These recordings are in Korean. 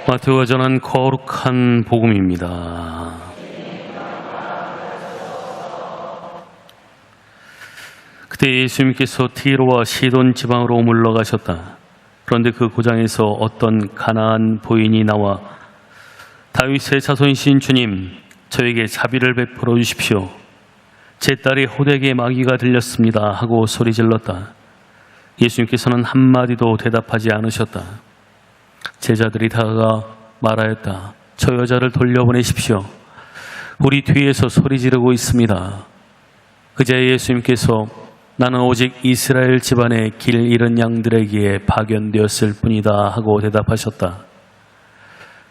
마태오가 전한 거룩한 복음입니다. 그때 예수님께서 티로와 시돈 지방으로 물러가셨다. 그런데 그 고장에서 어떤 가나안 보인이 나와 다윗의 자손이신 주님, 저에게 자비를 베풀어 주십시오. 제 딸이 호되게 마귀가 들렸습니다 하고 소리질렀다. 예수님께서는 한마디도 대답하지 않으셨다. 제자들이 다가가 말하였다. 저 여자를 돌려보내십시오. 우리 뒤에서 소리 지르고 있습니다. 그제야 예수님께서 나는 오직 이스라엘 집안의 길 잃은 양들에게 파견되었을 뿐이다 하고 대답하셨다.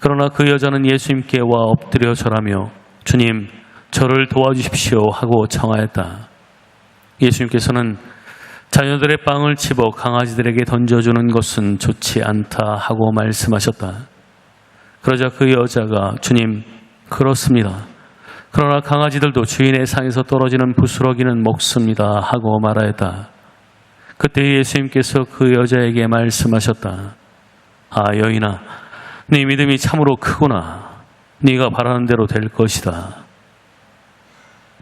그러나 그 여자는 예수님께 와 엎드려 절하며 주님, 저를 도와주십시오 하고 청하였다. 예수님께서는 자녀들의 빵을 집어 강아지들에게 던져주는 것은 좋지 않다 하고 말씀하셨다. 그러자 그 여자가 주님, 그렇습니다. 그러나 강아지들도 주인의 상에서 떨어지는 부스러기는 먹습니다 하고 말하였다. 그때 예수님께서 그 여자에게 말씀하셨다. 아, 여인아, 네 믿음이 참으로 크구나. 네가 바라는 대로 될 것이다.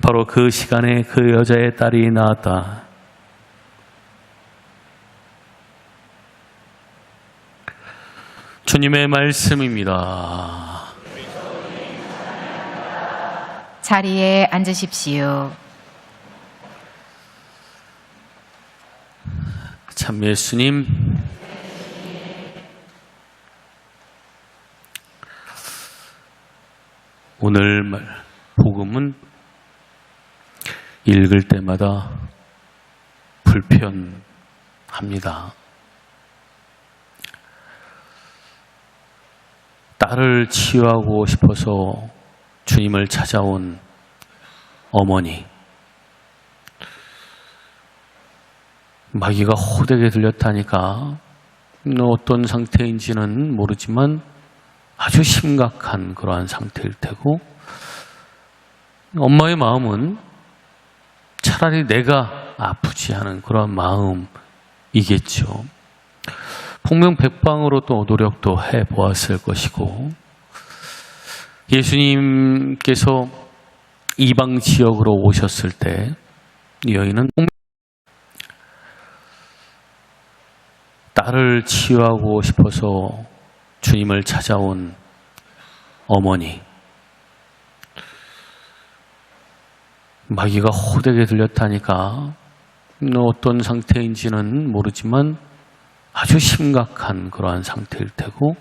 바로 그 시간에 그 여자의 딸이 나았다. 주님의 말씀입니다. 자리에 앉으십시오. 참 예수님, 오늘 복음은 읽을 때마다 불편합니다. 딸을 치유하고 싶어서 주님을 찾아온 어머니, 마귀가 호되게 들렸다니까 어떤 상태인지는 모르지만 아주 심각한 그러한 상태일 테고, 엄마의 마음은 차라리 내가 아프지 않은 그런 마음이겠죠. 복명백방으로 또 노력도 해보았을 것이고, 예수님께서 이방 지역으로 오셨을 때 이 여인은 딸을 치유하고 싶어서 주님을 찾아온 어머니, 마귀가 호되게 들렸다니까 어떤 상태인지는 모르지만 아주 심각한 그러한 상태일 테고,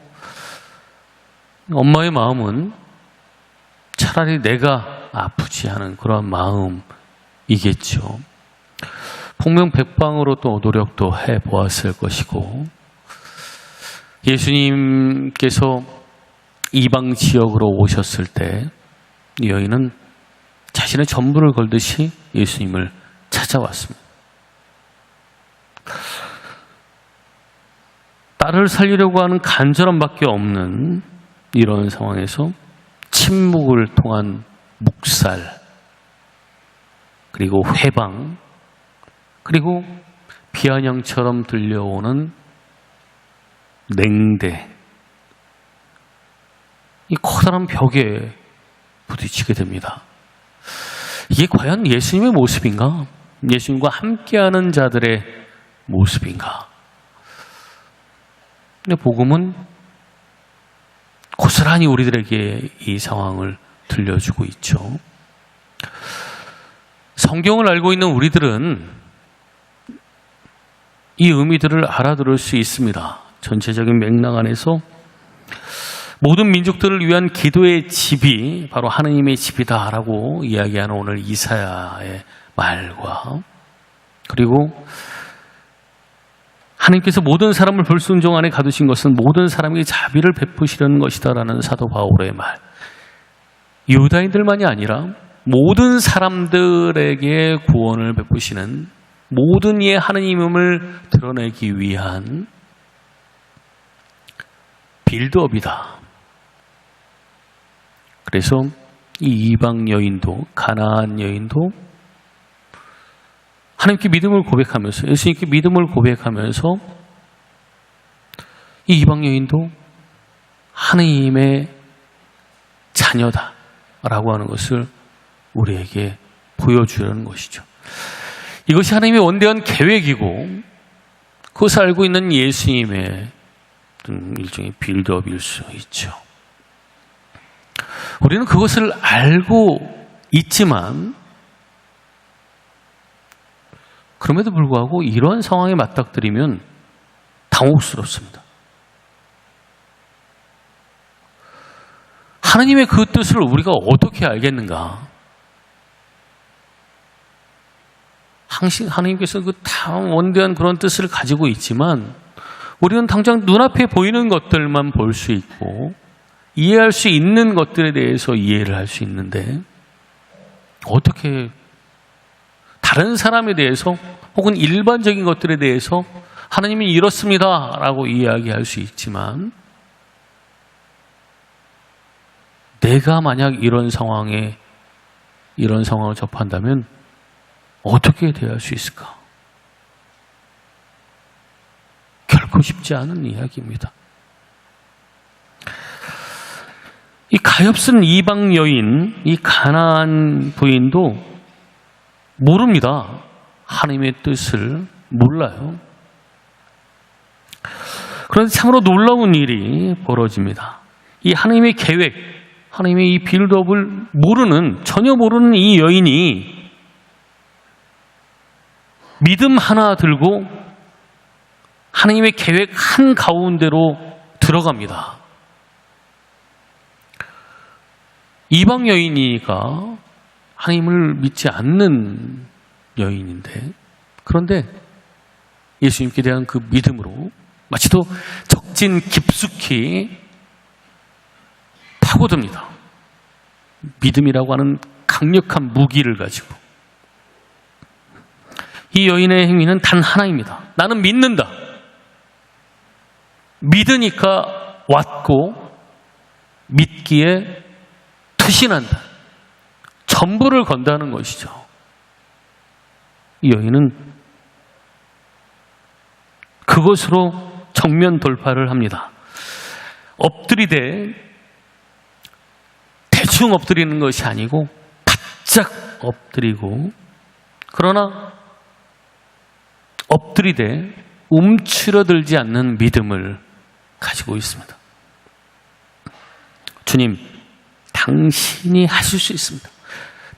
엄마의 마음은 차라리 내가 아프지 않은 그러한 마음이겠죠. 복명백방으로 또 노력도 해보았을 것이고, 예수님께서 이방 지역으로 오셨을 때 이 여인은 자신의 전부를 걸듯이 예수님을 찾아왔습니다. 딸을 살리려고 하는 간절함밖에 없는 이런 상황에서 침묵을 통한 묵살, 그리고 회방, 그리고 비아냥처럼 들려오는 냉대, 이 커다란 벽에 부딪히게 됩니다. 이게 과연 예수님의 모습인가? 예수님과 함께하는 자들의 모습인가? 근데 복음은 고스란히 우리들에게 이 상황을 들려주고 있죠. 성경을 알고 있는 우리들은 이 의미들을 알아들을 수 있습니다. 전체적인 맥락 안에서 모든 민족들을 위한 기도의 집이 바로 하느님의 집이다라고 이야기하는 오늘 이사야의 말과, 그리고 하나님께서 모든 사람을 불순종 안에 가두신 것은 모든 사람에게 자비를 베푸시려는 것이다라는 사도 바울의 말, 유다인들만이 아니라 모든 사람들에게 구원을 베푸시는 모든 이의 하느님임을 드러내기 위한 빌드업이다. 그래서 이 이방 여인도, 가나안 여인도 하나님께 믿음을 고백하면서, 예수님께 믿음을 고백하면서 이 이방 여인도 하느님의 자녀다라고 하는 것을 우리에게 보여주려는 것이죠. 이것이 하나님의 원대한 계획이고 그것을 알고 있는 예수님의 일종의 빌드업일 수 있죠. 우리는 그것을 알고 있지만 그럼에도 불구하고 이러한 상황에 맞닥뜨리면 당혹스럽습니다. 하나님의 그 뜻을 우리가 어떻게 알겠는가? 하나님께서 그 다 원대한 그런 뜻을 가지고 있지만 우리는 당장 눈앞에 보이는 것들만 볼 수 있고 이해할 수 있는 것들에 대해서 이해를 할 수 있는데 어떻게 다른 사람에 대해서 혹은 일반적인 것들에 대해서 하나님이 이렇습니다 라고 이야기할 수 있지만 내가 만약 이런 상황을 접한다면 어떻게 대할 수 있을까? 결코 쉽지 않은 이야기입니다. 이 가엾은 이방 여인, 이 가나안 부인도 모릅니다. 하나님의 뜻을 몰라요. 그런데 참으로 놀라운 일이 벌어집니다. 이 하나님의 계획, 하나님의 이 빌드업을 전혀 모르는 이 여인이 믿음 하나 들고 하나님의 계획 한가운데로 들어갑니다. 이방 여인이가 하나님을 믿지 않는 여인인데 그런데 예수님께 대한 그 믿음으로 마치도 적진 깊숙이 파고듭니다. 믿음이라고 하는 강력한 무기를 가지고 이 여인의 행위는 단 하나입니다. 나는 믿는다. 믿으니까 왔고 믿기에 투신한다. 전부를 건다는 것이죠. 이 여인은 그것으로 정면 돌파를 합니다. 엎드리되 대충 엎드리는 것이 아니고 바짝 엎드리고 그러나 엎드리되 움츠러들지 않는 믿음을 가지고 있습니다. 주님, 당신이 하실 수 있습니다.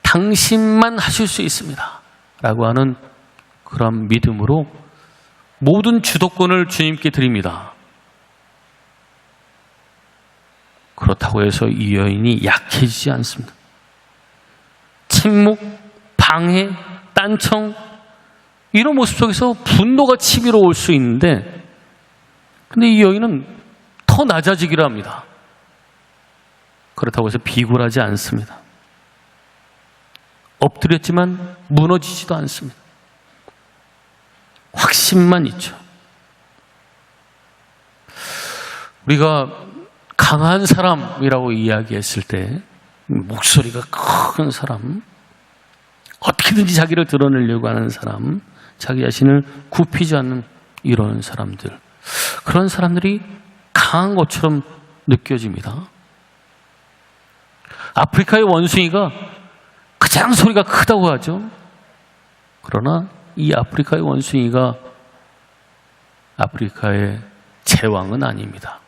당신만 하실 수 있습니다. 라고 하는 그런 믿음으로 모든 주도권을 주님께 드립니다. 그렇다고 해서 이 여인이 약해지지 않습니다. 침묵, 방해, 딴청 이런 모습 속에서 분노가 치밀어 올 수 있는데 근데 이 여인은 더 낮아지기를 합니다. 그렇다고 해서 비굴하지 않습니다. 엎드렸지만 무너지지도 않습니다. 확신만 있죠. 우리가 강한 사람이라고 이야기했을 때 목소리가 큰 사람, 어떻게든지 자기를 드러내려고 하는 사람, 자기 자신을 굽히지 않는 이런 사람들, 그런 사람들이 강한 것처럼 느껴집니다. 아프리카의 원숭이가 가장 소리가 크다고 하죠. 그러나 이 아프리카의 원숭이가 아프리카의 제왕은 아닙니다.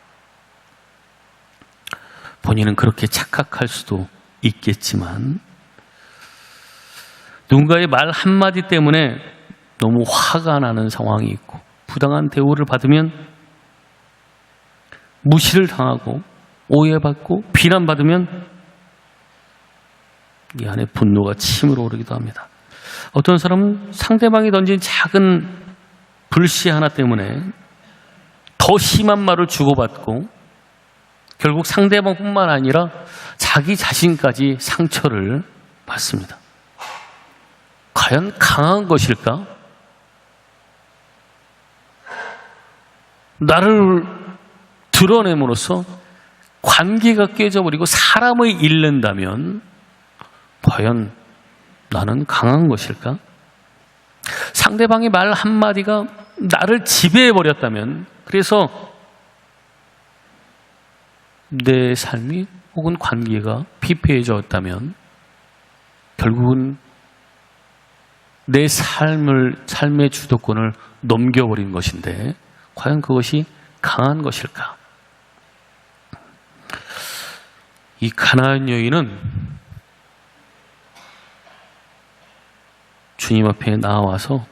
본인은 그렇게 착각할 수도 있겠지만 누군가의 말 한마디 때문에 너무 화가 나는 상황이 있고 부당한 대우를 받으면 무시를 당하고 오해받고 비난받으면 이 안에 분노가 치밀어 오르기도 합니다. 어떤 사람은 상대방이 던진 작은 불씨 하나 때문에 더 심한 말을 주고받고 결국 상대방뿐만 아니라 자기 자신까지 상처를 받습니다. 과연 강한 것일까? 나를 드러냄으로써 관계가 깨져버리고 사람을 잃는다면 과연 나는 강한 것일까? 상대방의 말 한마디가 나를 지배해버렸다면, 그래서 내 삶이 혹은 관계가 피폐해졌다면 결국은 내 삶의 주도권을 넘겨버린 것인데 과연 그것이 강한 것일까? 이 가나안 여인은 주님 앞에 나와서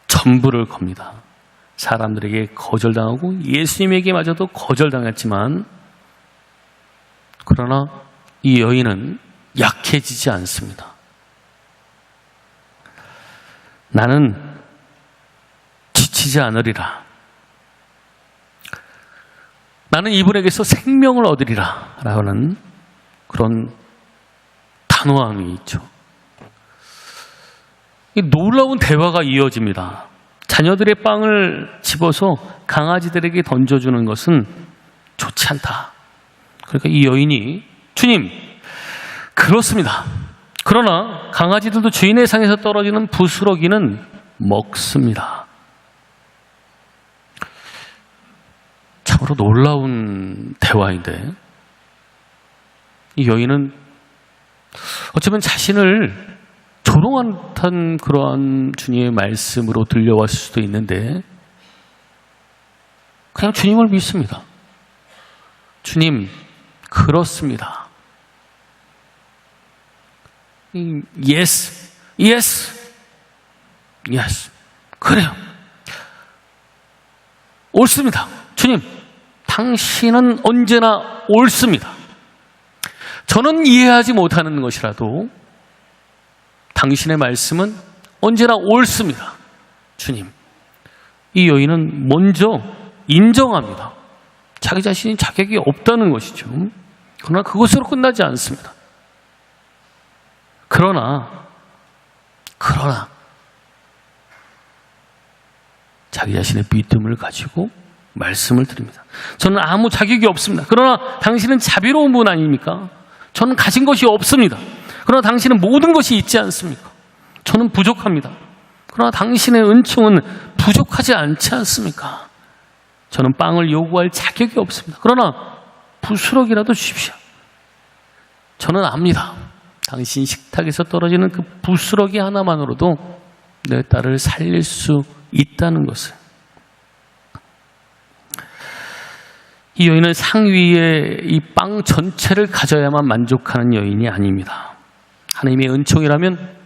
전부를 겁니다. 사람들에게 거절당하고 예수님에게마저도 거절당했지만 그러나 이 여인은 약해지지 않습니다. 나는 지치지 않으리라. 나는 이분에게서 생명을 얻으리라 라는 그런 단호함이 있죠. 이 놀라운 대화가 이어집니다. 자녀들의 빵을 집어서 강아지들에게 던져주는 것은 좋지 않다. 그러니까 이 여인이 주님, 그렇습니다. 그러나 강아지들도 주인의 상에서 떨어지는 부스러기는 먹습니다. 참으로 놀라운 대화인데 이 여인은 어쩌면 자신을 조롱한 그러한 주님의 말씀으로 들려왔을 수도 있는데 그냥 주님을 믿습니다. 주님, 그렇습니다. Yes, yes, yes. 그래요. 옳습니다. 주님, 당신은 언제나 옳습니다. 저는 이해하지 못하는 것이라도 당신의 말씀은 언제나 옳습니다. 주님. 이 여인은 먼저 인정합니다. 자기 자신이 자격이 없다는 것이죠. 그러나 그것으로 끝나지 않습니다. 그러나 자기 자신의 믿음을 가지고 말씀을 드립니다. 저는 아무 자격이 없습니다. 그러나 당신은 자비로운 분 아닙니까? 저는 가진 것이 없습니다. 그러나 당신은 모든 것이 있지 않습니까? 저는 부족합니다. 그러나 당신의 은총은 부족하지 않지 않습니까? 저는 빵을 요구할 자격이 없습니다. 그러나 부스러기라도 주십시오. 저는 압니다. 당신 식탁에서 떨어지는 그 부스러기 하나만으로도 내 딸을 살릴 수 있다는 것을. 이 여인은 상위에 이 빵 전체를 가져야만 만족하는 여인이 아닙니다. 하나님의 은총이라면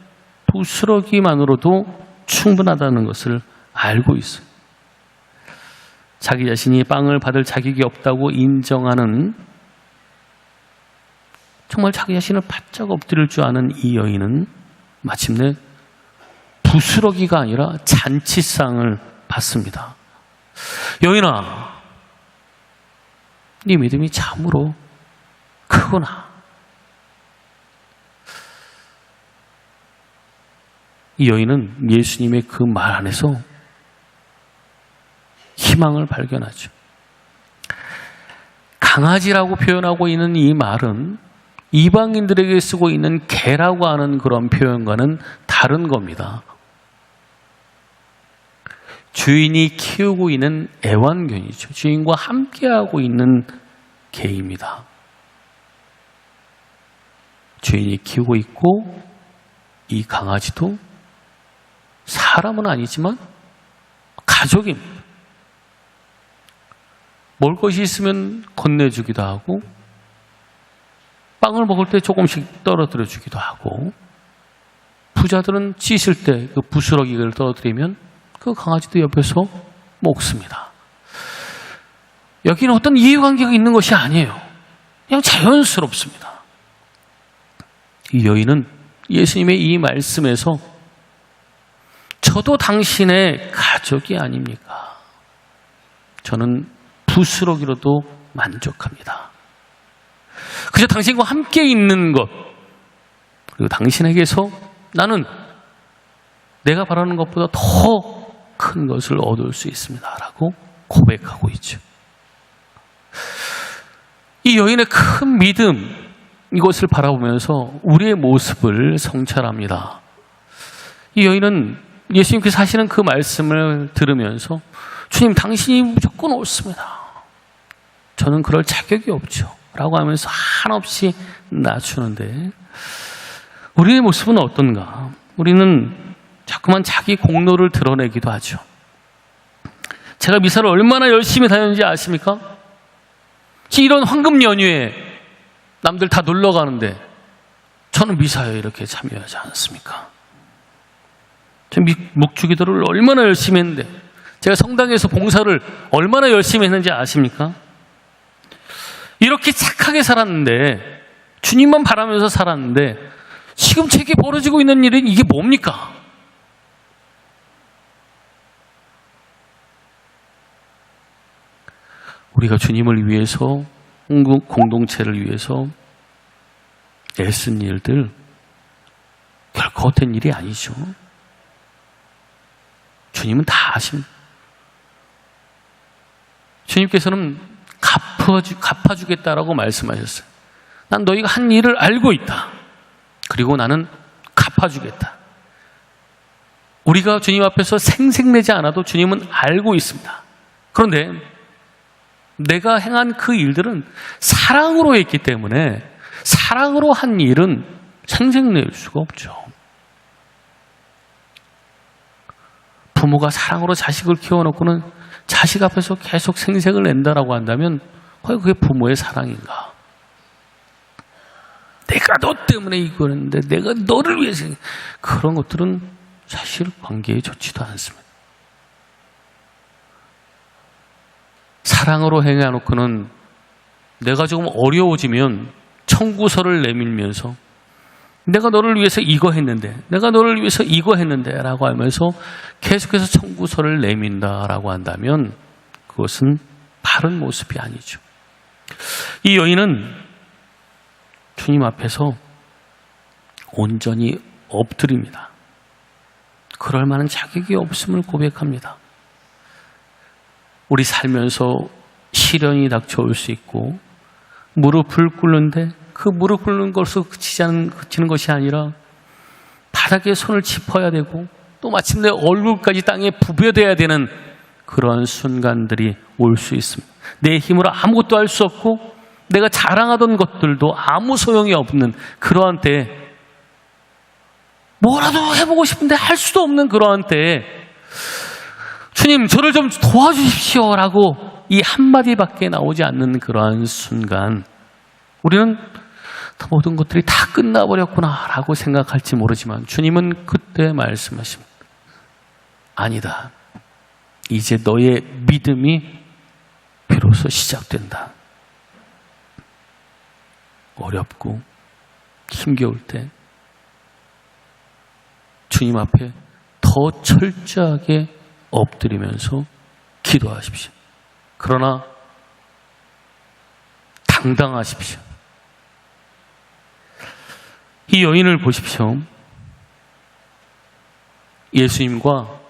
부스러기만으로도 충분하다는 것을 알고 있어요. 자기 자신이 빵을 받을 자격이 없다고 인정하는, 정말 자기 자신을 바짝 엎드릴 줄 아는 이 여인은 마침내 부스러기가 아니라 잔치상을 받습니다. 여인아, 네 믿음이 참으로 크구나. 이 여인은 예수님의 그 말 안에서 희망을 발견하죠. 강아지라고 표현하고 있는 이 말은 이방인들에게 쓰고 있는 개라고 하는 그런 표현과는 다른 겁니다. 주인이 키우고 있는 애완견이죠. 주인과 함께하고 있는 개입니다. 주인이 키우고 있고 이 강아지도 사람은 아니지만 가족입니다. 먹을 것이 있으면 건네주기도 하고 빵을 먹을 때 조금씩 떨어뜨려 주기도 하고 부자들은 씻을 때 그 부스러기를 떨어뜨리면 그 강아지도 옆에서 먹습니다. 여기는 어떤 이해관계가 있는 것이 아니에요. 그냥 자연스럽습니다. 이 여인은 예수님의 이 말씀에서 저도 당신의 가족이 아닙니까? 저는 부스러기로도 만족합니다. 그저 당신과 함께 있는 것, 그리고 당신에게서 나는 내가 바라는 것보다 더 큰 것을 얻을 수 있습니다. 라고 고백하고 있죠. 이 여인의 큰 믿음, 이것을 바라보면서 우리의 모습을 성찰합니다. 이 여인은 예수님께서 하시는 그 말씀을 들으면서 주님, 당신이 무조건 옳습니다. 저는 그럴 자격이 없죠. 라고 하면서 한없이 낮추는데, 우리의 모습은 어떤가? 우리는 자꾸만 자기 공로를 드러내기도 하죠. 제가 미사를 얼마나 열심히 다녔는지 아십니까? 이런 황금 연휴에 남들 다 놀러 가는데 저는 미사에 이렇게 참여하지 않았습니까? 묵주기도를 얼마나 열심히 했는데, 제가 성당에서 봉사를 얼마나 열심히 했는지 아십니까? 이렇게 착하게 살았는데, 주님만 바라면서 살았는데, 지금 제게 벌어지고 있는 일은 이게 뭡니까? 우리가 주님을 위해서, 공동체를 위해서 애쓴 일들 결코 헛된 일이 아니죠. 주님은 다 아십니다. 주님께서는 갚아주겠다라고 말씀하셨어요. 난 너희가 한 일을 알고 있다. 그리고 나는 갚아주겠다. 우리가 주님 앞에서 생색내지 않아도 주님은 알고 있습니다. 그런데 내가 행한 그 일들은 사랑으로 했기 때문에 사랑으로 한 일은 생색낼 수가 없죠. 부모가 사랑으로 자식을 키워놓고는 자식 앞에서 계속 생색을 낸다라고 한다면 과연 그게 부모의 사랑인가? 내가 너 때문에 이거 했는데 내가 너를 위해서, 그런 것들은 사실 관계에 좋지도 않습니다. 사랑으로 행해놓고는 내가 조금 어려워지면 청구서를 내밀면서 내가 너를 위해서 이거 했는데, 내가 너를 위해서 이거 했는데 라고 하면서 계속해서 청구서를 내민다라고 한다면 그것은 바른 모습이 아니죠. 이 여인은 주님 앞에서 온전히 엎드립니다. 그럴 만한 자격이 없음을 고백합니다. 우리 살면서 시련이 닥쳐올 수 있고 무릎을 꿇는데 그 무릎 꿇는 것으로 그치는 것이 아니라 바닥에 손을 짚어야 되고 또 마침내 얼굴까지 땅에 부벼대야 되는 그런 순간들이 올 수 있습니다. 내 힘으로 아무것도 할 수 없고 내가 자랑하던 것들도 아무 소용이 없는 그러한 때에, 뭐라도 해보고 싶은데 할 수도 없는 그러한 때에 주님, 저를 좀 도와주십시오 라고 이 한마디밖에 나오지 않는 그러한 순간 우리는 모든 것들이 다 끝나버렸구나 라고 생각할지 모르지만 주님은 그때 말씀하십니다. 아니다. 이제 너의 믿음이 비로소 시작된다. 어렵고 힘겨울 때 주님 앞에 더 철저하게 엎드리면서 기도하십시오. 그러나 당당하십시오. 이 여인을 보십시오. 예수님과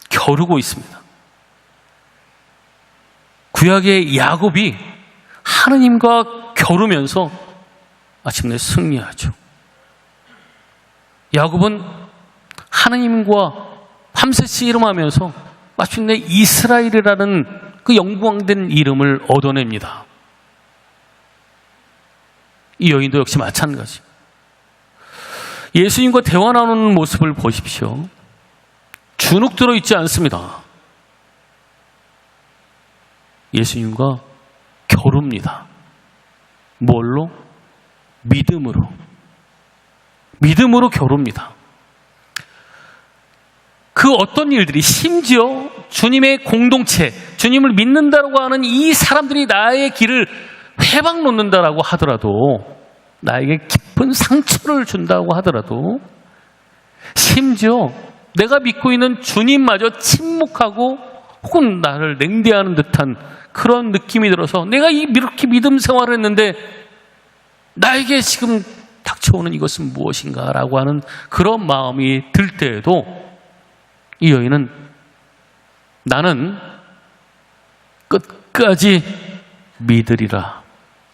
겨루고 있습니다. 구약의 야곱이 하느님과 겨루면서 마침내 승리하죠. 야곱은 하느님과 밤새 씨름하면서 마침내 이스라엘이라는 그 영광된 이름을 얻어냅니다. 이 여인도 역시 마찬가지. 예수님과 대화 나누는 모습을 보십시오. 주눅 들어있지 않습니다. 예수님과 겨룹니다. 뭘로? 믿음으로. 믿음으로 겨룹니다. 그 어떤 일들이, 심지어 주님의 공동체, 주님을 믿는다고 하는 이 사람들이 나의 길을 회방 놓는다라고 하더라도, 나에게 깊은 상처를 준다고 하더라도, 심지어 내가 믿고 있는 주님마저 침묵하고 혹은 나를 냉대하는 듯한 그런 느낌이 들어서 내가 이렇게 믿음 생활을 했는데 나에게 지금 닥쳐오는 이것은 무엇인가 라고 하는 그런 마음이 들 때에도 이 여인은 나는 끝까지 믿으리라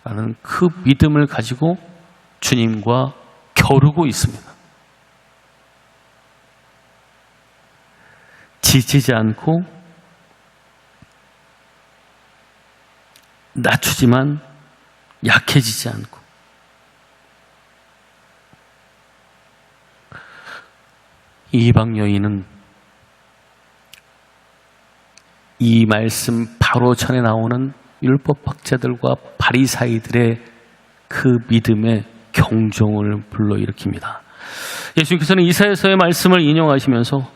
라는 그 믿음을 가지고 주님과 겨루고 있습니다. 지치지 않고 낮추지만 약해지지 않고, 이방 여인은 이 말씀 바로 전에 나오는 율법학자들과 바리사이들의 그 믿음에 경종을 불러일으킵니다. 예수님께서는 이사야서의 말씀을 인용하시면서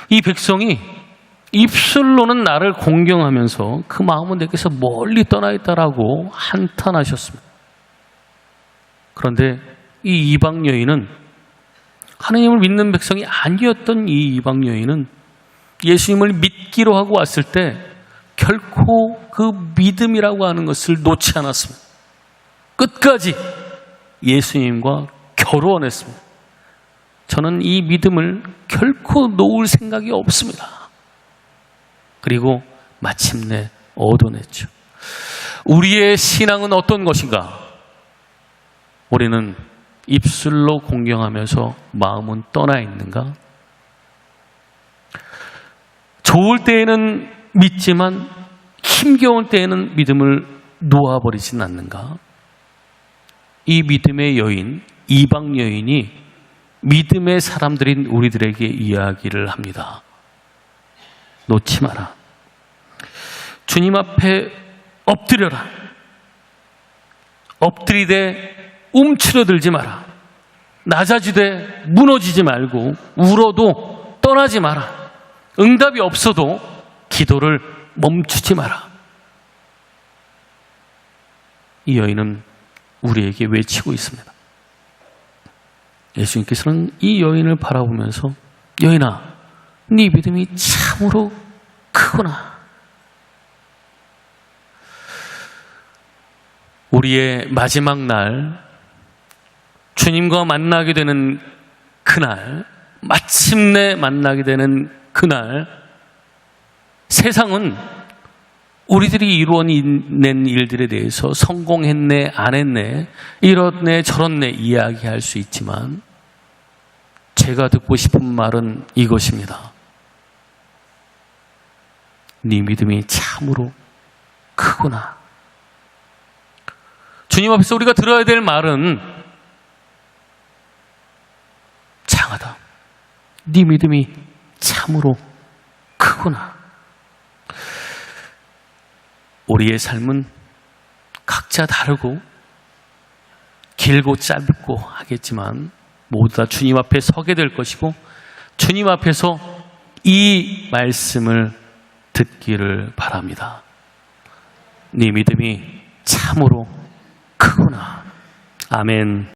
이 백성이 입술로는 나를 공경하면서 그 마음은 내게서 멀리 떠나 있다라고 한탄하셨습니다. 그런데 이 이방 여인은, 하나님을 믿는 백성이 아니었던 이 이방 여인은 예수님을 믿기로 하고 왔을 때 결코 그 믿음이라고 하는 것을 놓지 않았습니다. 끝까지 예수님과 결혼했습니다. 저는 이 믿음을 결코 놓을 생각이 없습니다. 그리고 마침내 얻어냈죠. 우리의 신앙은 어떤 것인가? 우리는 입술로 공경하면서 마음은 떠나 있는가? 좋을 때에는 믿지만 힘겨울 때에는 믿음을 놓아버리진 않는가? 이 믿음의 여인, 이방 여인이 믿음의 사람들인 우리들에게 이야기를 합니다. 놓지 마라. 주님 앞에 엎드려라. 엎드리되 움츠러들지 마라. 낮아지되 무너지지 말고 울어도 떠나지 마라. 응답이 없어도 기도를 멈추지 마라. 이 여인은 우리에게 외치고 있습니다. 예수님께서는 이 여인을 바라보면서, 여인아, 네 믿음이 참으로 크구나. 우리의 마지막 날, 주님과 만나게 되는 그날, 마침내 만나게 되는 그날, 세상은 우리들이 이루어낸 일들에 대해서 성공했네, 안 했네, 이렇네, 저렇네 이야기할 수 있지만 제가 듣고 싶은 말은 이것입니다. 네 믿음이 참으로 크구나. 주님 앞에서 우리가 들어야 될 말은 장하다. 네 믿음이 참으로 크구나. 우리의 삶은 각자 다르고 길고 짧고 하겠지만 모두 다 주님 앞에 서게 될 것이고, 주님 앞에서 이 말씀을 듣기를 바랍니다. 네 믿음이 참으로 크구나. 아멘.